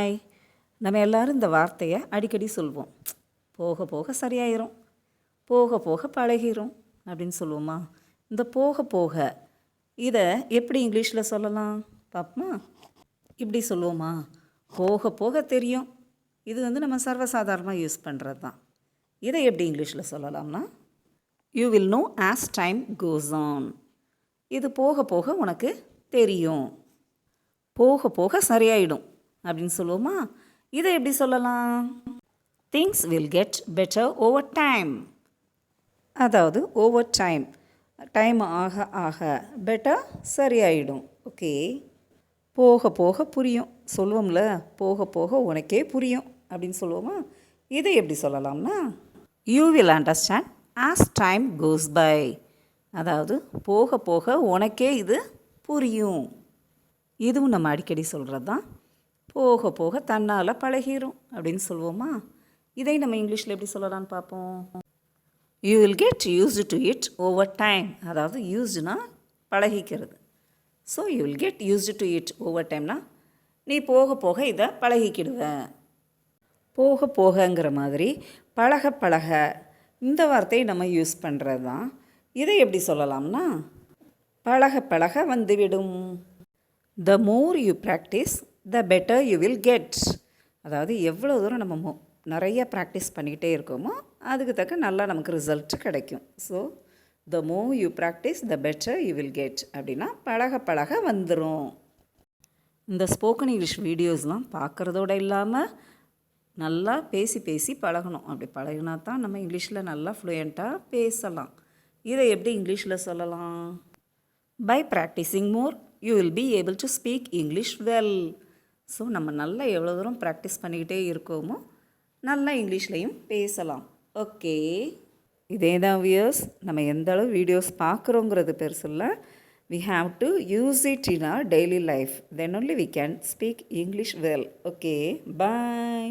பாய். நம்ம எல்லோரும் இந்த வார்த்தையை அடிக்கடி சொல்வோம். போக போக சரியாயிரும், போக போக பழகிரும் அப்படின்னு சொல்லுவோமா? இந்த போக போக இதை எப்படி இங்கிலீஷில் சொல்லலாம் பாப்போமா? இப்படி சொல்லுவோமா? போக போக தெரியும். இது நம்ம சர்வசாதாரணமாக யூஸ் பண்ணுறது தான். இதை எப்படி இங்கிலீஷில் சொல்லலாம்னா, you will know as time goes on. இது போக போக உனக்கு தெரியும், போக போக சரியாயிடும் அப்படின்னு சொல்லுவோமா? இதை எப்படி சொல்லலாம்? Things will get better over time. அதாவது ஓவர் டைம், டைம் ஆக ஆக பெட்டர் சரியாயிடும். ஓகே. போக போக புரியும் சொல்லுவோம்ல, போக போக உனக்கே புரியும் அப்படின்னு சொல்லுவோமா? இதை எப்படி சொல்லலாம்னா, you will understand as time goes by. அதாவது போக போக உனக்கே இது புரியும். இதுவும் நம்ம அடிக்கடி சொல்கிறது தான். போக போக தன்னால் பழகிரும் அப்படின்னு சொல்லுவோமா? இதை நம்ம இங்கிலீஷில் எப்படி சொல்லலான்னு பார்ப்போம். You will get used to it over time. அதாவது யூஸ்டுனா பழகிக்கிறது. So you will get used to it over டைம்னா நீ போக போக இதை பழகிக்கிடுவ. போக போகங்கிற மாதிரி பழக பழக இந்த வார்த்தையை நம்ம யூஸ் பண்ணுறது தான். இதை எப்படி சொல்லலாம்னா, பழக பழக வந்துவிடும். The more you practice, the better you will get. அதாவது எவ்வளோ தூரம் நம்ம நிறைய ப்ராக்டிஸ் பண்ணிக்கிட்டே இருக்கோமோ அதுக்கு தக்க நல்லா நமக்கு ரிசல்ட் கிடைக்கும். So the more you practice, the better you will get. அப்படின்னா பழக பழக வந்துடும். இந்த ஸ்போக்கன் இங்கிலீஷ் வீடியோஸ்லாம் பார்க்குறதோடு இல்லாமல் நல்லா பேசி பேசி பழகணும். அப்படி பழகினா தான் நம்ம இங்கிலீஷில் நல்லா ஃப்ளூயண்ட்டாக பேசலாம். இதை எப்படி இங்கிலீஷில் சொல்லலாம்? By practicing more, you will be able to speak English well. So நம்ம நல்லா எவ்வளோ தூரம் ப்ராக்டிஸ் பண்ணிக்கிட்டே இருக்கோமோ நல்லா இங்கிலீஷ்லையும் பேசலாம். ஓகே. இதே தான் வியர்ஸ், நம்ம எந்த அளவு வீடியோஸ் பார்க்குறோங்கிறது பெருசு இல்லை. We have to use it in our daily life. Then only we can speak English well. Okay, bye.